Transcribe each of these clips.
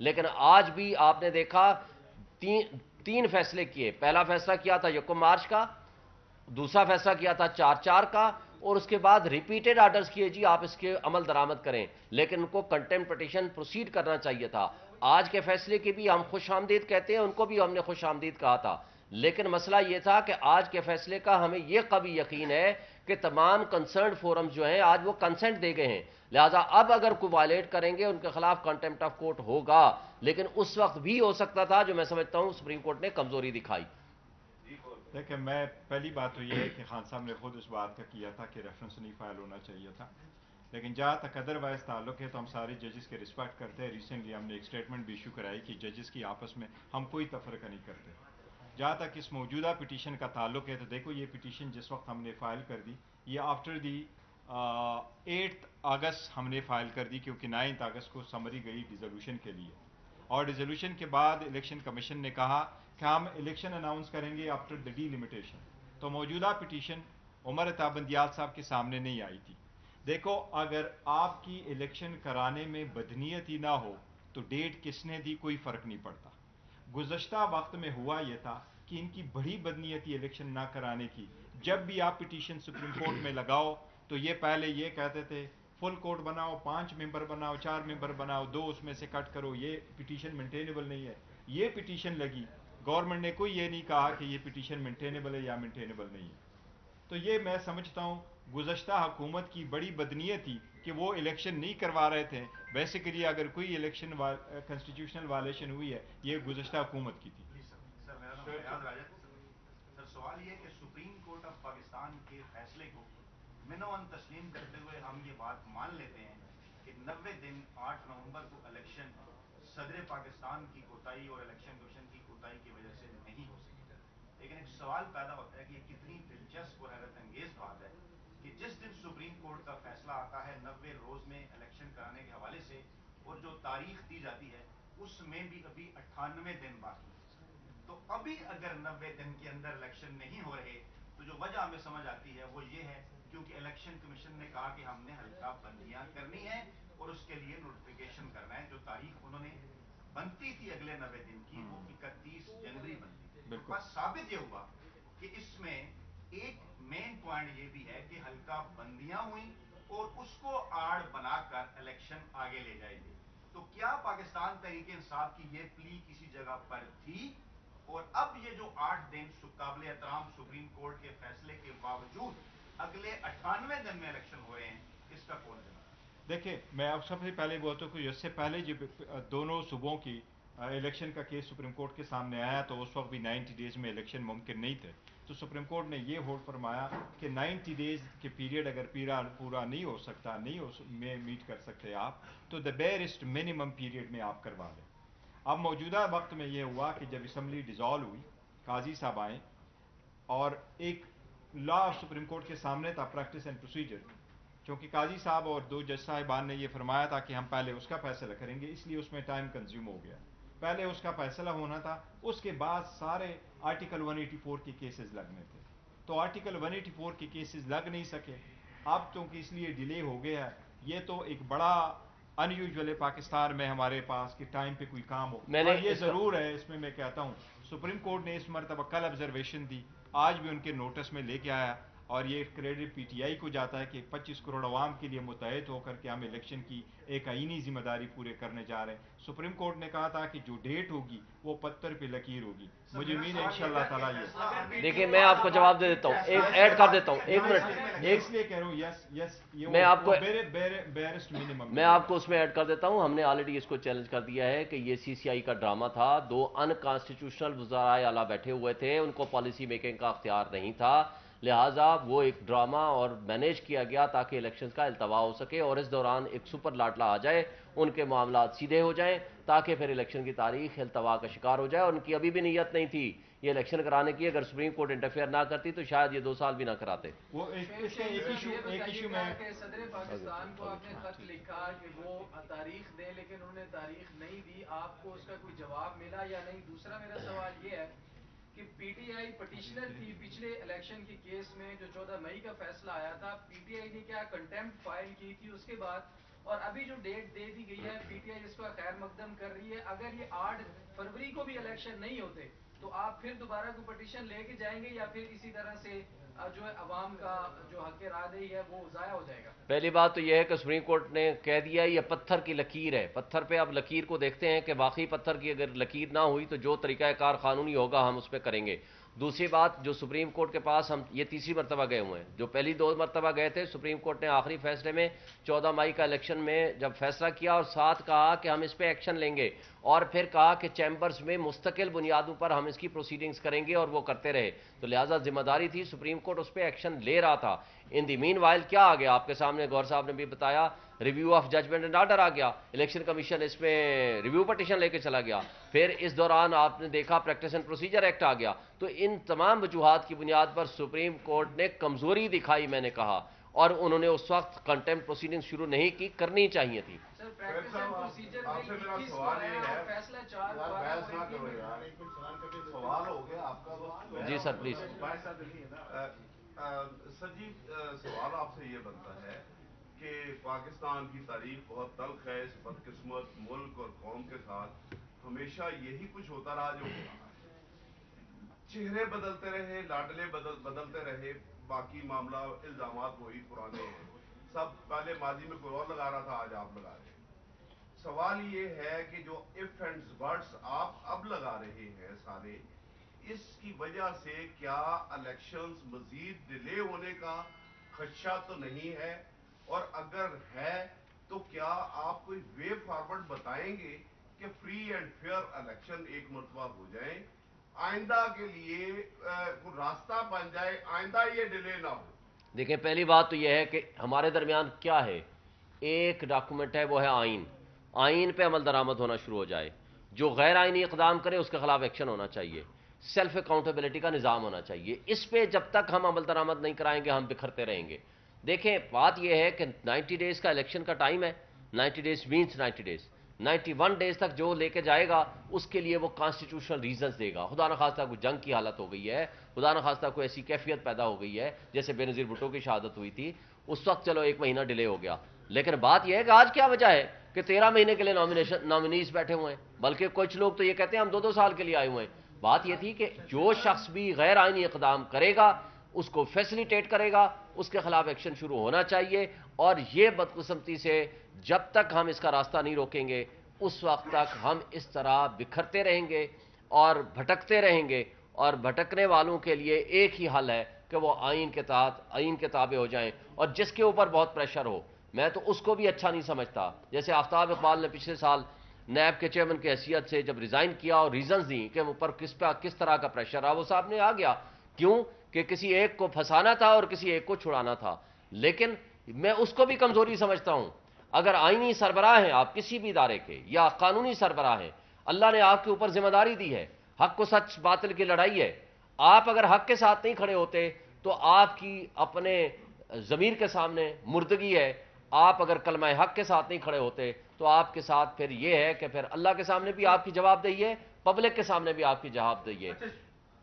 لیکن آج بھی آپ نے دیکھا تین فیصلے کیے. پہلا فیصلہ کیا تھا 1 مارچ کا, دوسرا فیصلہ کیا تھا 4/4 کا, اور اس کے بعد ریپیٹڈ آرڈرز کیے جی آپ اس کے عمل درآمد کریں, لیکن ان کو کنٹمپٹ پٹیشن پروسیڈ کرنا چاہیے تھا. آج کے فیصلے کی بھی ہم خوش آمدید کہتے ہیں, ان کو بھی ہم نے خوش آمدید کہا تھا, لیکن مسئلہ یہ تھا کہ آج کے فیصلے کا ہمیں یہ قوی یقین ہے کہ تمام کنسرنڈ فورمز جو ہیں آج وہ کنسنٹ دے گئے ہیں, لہٰذا اب اگر کوئی وائلیٹ کریں گے ان کے خلاف کنٹمپٹ آف کورٹ ہوگا. لیکن اس وقت بھی ہو سکتا تھا, جو میں سمجھتا ہوں سپریم کورٹ نے کمزوری دکھائی. دیکھیں, میں پہلی بات تو یہ ہے کہ خان صاحب نے خود اس بات کا کیا تھا کہ ریفرنس نہیں فائل ہونا چاہیے تھا, لیکن جہاں تک ادروائز تعلق ہے تو ہم سارے ججز کے رسپیکٹ کرتے ہیں. ریسنٹلی ہم نے ایک اسٹیٹمنٹ بھی ایشو کرائی کہ ججز کی آپس میں ہم کوئی تفرقہ نہیں کرتے. جہاں تک اس موجودہ پٹیشن کا تعلق ہے تو دیکھو, یہ پٹیشن جس وقت ہم نے فائل کر دی یہ آفٹر دی 8 اگست ہم نے فائل کر دی, کیونکہ 9 اگست کو سمری گئی ڈیزولوشن کے لیے, اور ڈیزولوشن کے بعد الیکشن کمیشن نے کہا کہ ہم الیکشن اناؤنس کریں گے آفٹر دی ڈی لمیٹیشن. تو موجودہ پٹیشن عمر عطا بندیال صاحب کے سامنے نہیں آئی تھی. دیکھو, اگر آپ کی الیکشن کرانے میں بدنیت ہی نہ ہو تو ڈیٹ کس نے دی کوئی فرق نہیں پڑتا. گزشتہ وقت میں ہوا یہ تھا کہ ان کی بڑی بدنیتی الیکشن نہ کرانے کی. جب بھی آپ پٹیشن سپریم کورٹ میں لگاؤ تو یہ پہلے یہ کہتے تھے فل کورٹ بناؤ, 5 ممبر بناؤ, 4 ممبر بناؤ, 2 اس میں سے کٹ کرو, یہ پٹیشن مینٹینیبل نہیں ہے. یہ پٹیشن لگی, گورنمنٹ نے کوئی یہ نہیں کہا کہ یہ پٹیشن مینٹینیبل ہے یا مینٹینیبل نہیں ہے. تو یہ میں سمجھتا ہوں گزشتہ حکومت کی بڑی بدنیت تھی کہ وہ الیکشن نہیں کروا رہے تھے. بیسیکلی اگر کوئی الیکشن کنسٹیٹیوشنل وائلیشن ہوئی ہے یہ گزشتہ حکومت کی تھی. سر میرا نام ریاض راجہ. سر سوال یہ ہے کہ سپریم کورٹ آف پاکستان کے فیصلے کو منوان تسلیم کرتے ہوئے ہم یہ بات مان لیتے ہیں کہ 90 دن 8 نومبر کو الیکشن صدر پاکستان کی کوتاہی اور الیکشن کمیشن کی کوتاہی کی وجہ سے نہیں ہو سکی. لیکن ایک سوال پیدا ہوتا ہے کہ یہ کتنی دلچسپ اور حیرت انگیز بات ہے کہ جس دن سپریم کورٹ کا فیصلہ آتا ہے 90 روز میں الیکشن کرانے کے حوالے سے, اور جو تاریخ دی جاتی ہے اس میں بھی ابھی 98 دن باقی. تو ابھی اگر 90 دن کے اندر الیکشن نہیں ہو رہے تو جو وجہ ہمیں سمجھ آتی ہے وہ یہ ہے کیونکہ الیکشن کمیشن نے کہا کہ ہم نے حلقہ بندیاں کرنی ہے اور اس کے لیے نوٹیفیکیشن کرنا ہے. جو تاریخ انہوں نے بنتی تھی اگلے 90 دن کی وہ 31 جنوری بنتی تھی. بس ثابت یہ ہوا کہ اس میں ایک مین پوائنٹ یہ بھی ہے کہ حلقہ بندیاں ہوئیں اور اس کو آڑ بنا کر الیکشن آگے لے جائے گی. تو کیا پاکستان تحریک انصاف کی یہ پلی کسی جگہ پر تھی؟ اور اب یہ جو 8 دن قابل احترام سپریم کورٹ کے فیصلے کے باوجود اگلے 98 دن میں الیکشن ہو رہے ہیں, اس کا کون ذمہ دار؟ دیکھیں, میں اب سب سے پہلے بولتا ہوں کہ اس سے پہلے جب دونوں صوبوں کی الیکشن کا کیس سپریم کورٹ کے سامنے آیا تو اس وقت بھی 90 ڈیز میں الیکشن ممکن نہیں تھے. تو سپریم کورٹ نے یہ ہولڈ فرمایا کہ 90 ڈیز کے پیریڈ اگر پورا نہیں ہو سکتا, نہیں میٹ کر سکتے آپ, تو دا بیئرسٹ منیمم پیریڈ میں آپ کروا لیں. اب موجودہ وقت میں یہ ہوا کہ جب اسمبلی ڈیزالو ہوئی, قاضی صاحب آئے اور ایک لا سپریم کورٹ کے سامنے تھا, پریکٹس اینڈ پروسیجر, کیونکہ قاضی صاحب اور 2 جج صاحبان نے یہ فرمایا تھا کہ ہم پہلے اس کا فیصلہ کریں گے, اس لیے اس میں ٹائم کنزیوم ہو گیا. پہلے اس کا فیصلہ ہونا تھا, اس کے بعد سارے آرٹیکل 184 کے کیسز لگنے تھے. تو آرٹیکل 184 کے کیسز لگ نہیں سکے. اب چونکہ اس لیے ڈیلے ہو گیا ہے, یہ تو ایک بڑا ان یوزول ہے پاکستان میں ہمارے پاس کہ ٹائم پہ کوئی کام ہو. اور یہ ضرور ہے, اس میں کہتا ہوں سپریم کورٹ نے اس مرتبہ کل آبزرویشن دی, آج بھی ان کے نوٹس میں لے کے آیا, اور یہ کریڈٹ پی ٹی آئی کو جاتا ہے کہ 25 کروڑ عوام کے لیے متحد ہو کر کے ہم الیکشن کی ایک آئینی ذمہ داری پورے کرنے جا رہے ہیں. سپریم کورٹ نے کہا تھا کہ جو ڈیٹ ہوگی وہ پتھر پہ لکیر ہوگی. مجھے امید ہے انشاءاللہ تعالیٰ یہ. دیکھیں, میں آپ کو جواب دے دیتا ہوں, ایک ایڈ کر دیتا ہوں, 1 منٹ. اس لیے کہہ رہا ہوں یس میں آپ کو بیرسٹ منیمم میں آپ کو اس میں ایڈ کر دیتا ہوں. ہم نے آلریڈی اس کو چیلنج کر دیا ہے کہ یہ CCI کا ڈرامہ تھا. 2 انکانسٹیٹیوشنل وزرائے اعلیٰ بیٹھے ہوئے تھے, ان کو پالیسی میکنگ کا اختیار نہیں تھا, لہٰذا وہ ایک ڈرامہ اور مینیج کیا گیا تاکہ الیکشنز کا التوا ہو سکے, اور اس دوران ایک سپر لاٹلا آ جائے, ان کے معاملات سیدھے ہو جائیں تاکہ پھر الیکشن کی تاریخ التوا کا شکار ہو جائے. اور ان کی ابھی بھی نیت نہیں تھی یہ الیکشن کرانے کی. اگر سپریم کورٹ انٹرفیئر نہ کرتی تو شاید یہ 2 سال بھی نہ کراتے. وہ ایک ایشو میں صدر پاکستان کو آپ نے خط لکھا کہ وہ تاریخ دیں, لیکن انہوں نے تاریخ نہیں دی. آپ کو اس کا کوئی جواب ملا یا نہیں؟ دوسرا میرا سوال یہ ہے کہ پی ٹی آئی پٹیشنر تھی پچھلے الیکشن کے کیس میں جو 14 مئی کا فیصلہ آیا تھا. پی ٹی آئی نے کیا کنٹمپٹ فائل کی تھی, اس کے بعد اور ابھی جو ڈیٹ دے دی گئی ہے پی ٹی آئی اس پر خیر مقدم کر رہی ہے، اگر یہ 8 فروری کو بھی الیکشن نہیں ہوتے تو آپ پھر دوبارہ کوئی پٹیشن لے کے جائیں گے یا پھر اسی طرح سے جو ہے عوام کا جو حق رائے ہے وہ ضائع ہو جائے گا؟ پہلی بات تو یہ ہے کہ سپریم کورٹ نے کہہ دیا یہ پتھر کی لکیر ہے، پتھر پہ اب لکیر کو دیکھتے ہیں کہ واقعی پتھر کی اگر لکیر نہ ہوئی تو جو طریقہ کار قانونی ہوگا ہم اس پہ کریں گے۔ دوسری بات، جو سپریم کورٹ کے پاس ہم یہ تیسری مرتبہ گئے ہوئے ہیں، جو پہلی 2 مرتبہ گئے تھے سپریم کورٹ نے آخری فیصلے میں 14 مئی کا الیکشن میں جب فیصلہ کیا اور ساتھ کہا کہ ہم اس پہ ایکشن لیں گے، اور پھر کہا کہ چیمبرز میں مستقل بنیادوں پر ہم اس کی پروسیڈنگز کریں گے، اور وہ کرتے رہے، تو لہٰذا ذمہ داری تھی سپریم کورٹ اس پہ ایکشن لے رہا تھا۔ ان دی مین وائل کیا آ گیا آپ کے سامنے، گور صاحب نے بھی بتایا، review of judgement and order آ گیا، الیکشن کمیشن اس میں ریویو پٹیشن لے کے چلا گیا، پھر اس دوران آپ نے دیکھا پریکٹس اینڈ پروسیجر ایکٹ آ گیا۔ تو ان تمام وجوہات کی بنیاد پر سپریم کورٹ نے کمزوری دکھائی، میں نے کہا، اور انہوں نے اس وقت کنٹمپٹ پروسیڈنگ شروع نہیں کی، کرنی چاہیے تھی۔ سر پریکٹس اینڈ پروسیجر میں 21 کو ہے اور فیصلہ 4 سوال ہو گیا آپ کا وقت۔ جی سر پلیز۔ سر جی، سوال آپ سے یہ بنتا ہے کہ پاکستان کی تاریخ بہت تلخ ہے، اس بدقسمت ملک اور قوم کے ساتھ ہمیشہ یہی کچھ ہوتا رہا جو ہو رہا ہے، چہرے بدلتے رہے، لاڈلے بدلتے رہے، باقی معاملہ الزامات وہی پرانے ہیں، سب پہلے ماضی میں کوئی اور لگا رہا تھا، آج آپ لگا رہے ہیں۔ سوال یہ ہے کہ جو اف اینڈ بٹس آپ اب لگا رہے ہیں سارے، اس کی وجہ سے کیا الیکشنز مزید ڈیلے ہونے کا خدشہ تو نہیں ہے، اور اگر ہے تو کیا آپ کوئی وے فارورڈ بتائیں گے کہ فری اینڈ فیئر الیکشن ایک مرتبہ ہو جائیں، آئندہ کے لیے کوئی راستہ بن جائے، آئندہ یہ ڈیلے نہ ہو؟ دیکھیں، پہلی بات تو یہ ہے کہ ہمارے درمیان کیا ہے، ایک ڈاکومنٹ ہے، وہ ہے آئین۔ آئین پہ عمل درآمد ہونا شروع ہو جائے، جو غیر آئینی اقدام کرے اس کے خلاف ایکشن ہونا چاہیے، سیلف اکاؤنٹیبلٹی کا نظام ہونا چاہیے۔ اس پہ جب تک ہم عمل درآمد نہیں کرائیں گے ہم بکھرتے رہیں گے۔ دیکھیں، بات یہ ہے کہ 90 ڈیز کا الیکشن کا ٹائم ہے، 90 ڈیز مینس 90 ڈیز، 91 ڈیز تک جو لے کے جائے گا اس کے لیے وہ کانسٹیٹیوشنل ریزنز دے گا۔ خدا نخواستہ کوئی جنگ کی حالت ہو گئی ہے، خدا نخواستہ کوئی ایسی کیفیت پیدا ہو گئی ہے جیسے بے نظیر بھٹو کی شہادت ہوئی تھی، اس وقت چلو 1 مہینہ ڈیلے ہو گیا، لیکن بات یہ ہے کہ آج کیا وجہ ہے کہ 13 مہینے کے لیے نامینیز بیٹھے ہوئے ہیں، بلکہ کچھ لوگ تو یہ کہتے ہیں ہم 2 سال کے لیے آئے ہوئے ہیں۔ بات یہ تھی کہ جو شخص بھی غیر آئینی اقدام کرے گا اس کو فیسیلیٹیٹ کرے گا، اس کے خلاف ایکشن شروع ہونا چاہیے، اور یہ بدقسمتی سے جب تک ہم اس کا راستہ نہیں روکیں گے اس وقت تک ہم اس طرح بکھرتے رہیں گے اور بھٹکتے رہیں گے، اور بھٹکنے والوں کے لیے ایک ہی حل ہے کہ وہ آئین کے تحت آئین کے تابع ہو جائیں، اور جس کے اوپر بہت پریشر ہو، میں تو اس کو بھی اچھا نہیں سمجھتا۔ جیسے آفتاب اقبال نے پچھلے سال نیب کے چیئرمین کی حیثیت سے جب ریزائن کیا اور ریزنز دیں کہ اوپر کس طرح کا پریشر رہا، وہ صاحب نے آ گیا، کیوں کہ کسی ایک کو پھنسانا تھا اور کسی ایک کو چھڑانا تھا۔ لیکن میں اس کو بھی کمزوری سمجھتا ہوں، اگر آئینی سربراہ ہیں آپ کسی بھی ادارے کے یا قانونی سربراہ ہیں، اللہ نے آپ کے اوپر ذمہ داری دی ہے، حق و سچ باطل کی لڑائی ہے، آپ اگر حق کے ساتھ نہیں کھڑے ہوتے تو آپ کی اپنے ضمیر کے سامنے مردگی ہے، آپ اگر کلمہ حق کے ساتھ نہیں کھڑے ہوتے تو آپ کے ساتھ پھر یہ ہے کہ پھر اللہ کے سامنے بھی آپ کی جواب دہی ہے، پبلک کے سامنے بھی آپ کی جواب دہی ہے۔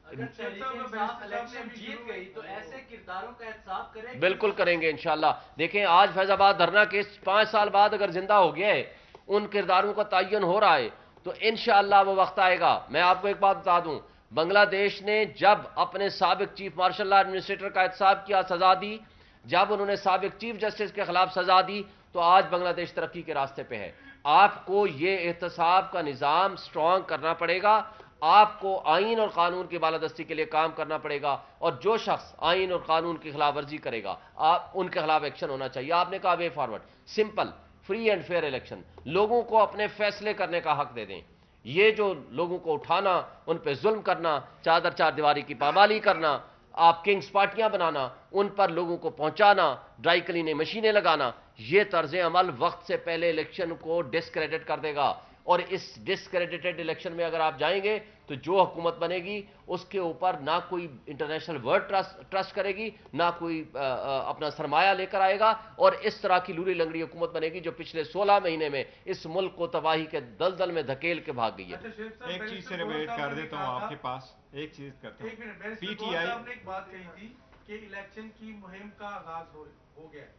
اگر تحریک انصاف الیکشن جیت گئی تو ایسے کرداروں کا احتساب کرے گی؟ بالکل کریں گے انشاءاللہ۔ دیکھیں، آج فیض آباد دھرنا کیس 5 سال بعد اگر زندہ ہو گیا ہے، ان کرداروں کا تعین ہو رہا ہے، تو انشاءاللہ وہ وقت آئے گا۔ میں آپ کو ایک بات بتا دوں، بنگلہ دیش نے جب اپنے سابق چیف مارشل لا ایڈمنسٹریٹر کا احتساب کیا، سزا دی، جب انہوں نے سابق چیف جسٹس کے خلاف سزا دی، تو آج بنگلہ دیش ترقی کے راستے پہ ہے۔ آپ کو یہ احتساب کا نظام سٹرونگ کرنا پڑے گا، آپ کو آئین اور قانون کی بالادستی کے لیے کام کرنا پڑے گا، اور جو شخص آئین اور قانون کی خلاف ورزی کرے گا آپ ان کے خلاف ایکشن ہونا چاہیے۔ آپ نے کہا way forward, simple, free and fair election, لوگوں کو اپنے فیصلے کرنے کا حق دے دیں۔ یہ جو لوگوں کو اٹھانا، ان پہ ظلم کرنا، چار دیواری کی پامالی کرنا، آپ کنگز پارٹیاں بنانا، ان پر لوگوں کو پہنچانا، ڈرائی کلیننگ مشینیں لگانا، یہ طرز عمل وقت سے پہلے الیکشن کو ڈسکریڈٹ کر دے گا، اور اس ڈسکریڈٹڈ الیکشن میں اگر آپ جائیں گے تو جو حکومت بنے گی اس کے اوپر نہ کوئی انٹرنیشنل ورلڈ ٹرسٹ کرے گی، نہ کوئی اپنا سرمایہ لے کر آئے گا، اور اس طرح کی لوری لنگڑی حکومت بنے گی جو پچھلے 16 مہینے میں اس ملک کو تباہی کے دلدل میں دھکیل کے بھاگ گئی ہے۔ ایک چیز سے ریلیٹ کر دیتا ہوں آپ کے پاس، ایک چیز کرتا ہوں، پی ٹی آئی نے ایک بات کہی تھی کہ الیکشن کی مہم کا آغاز ہو گیا ہے،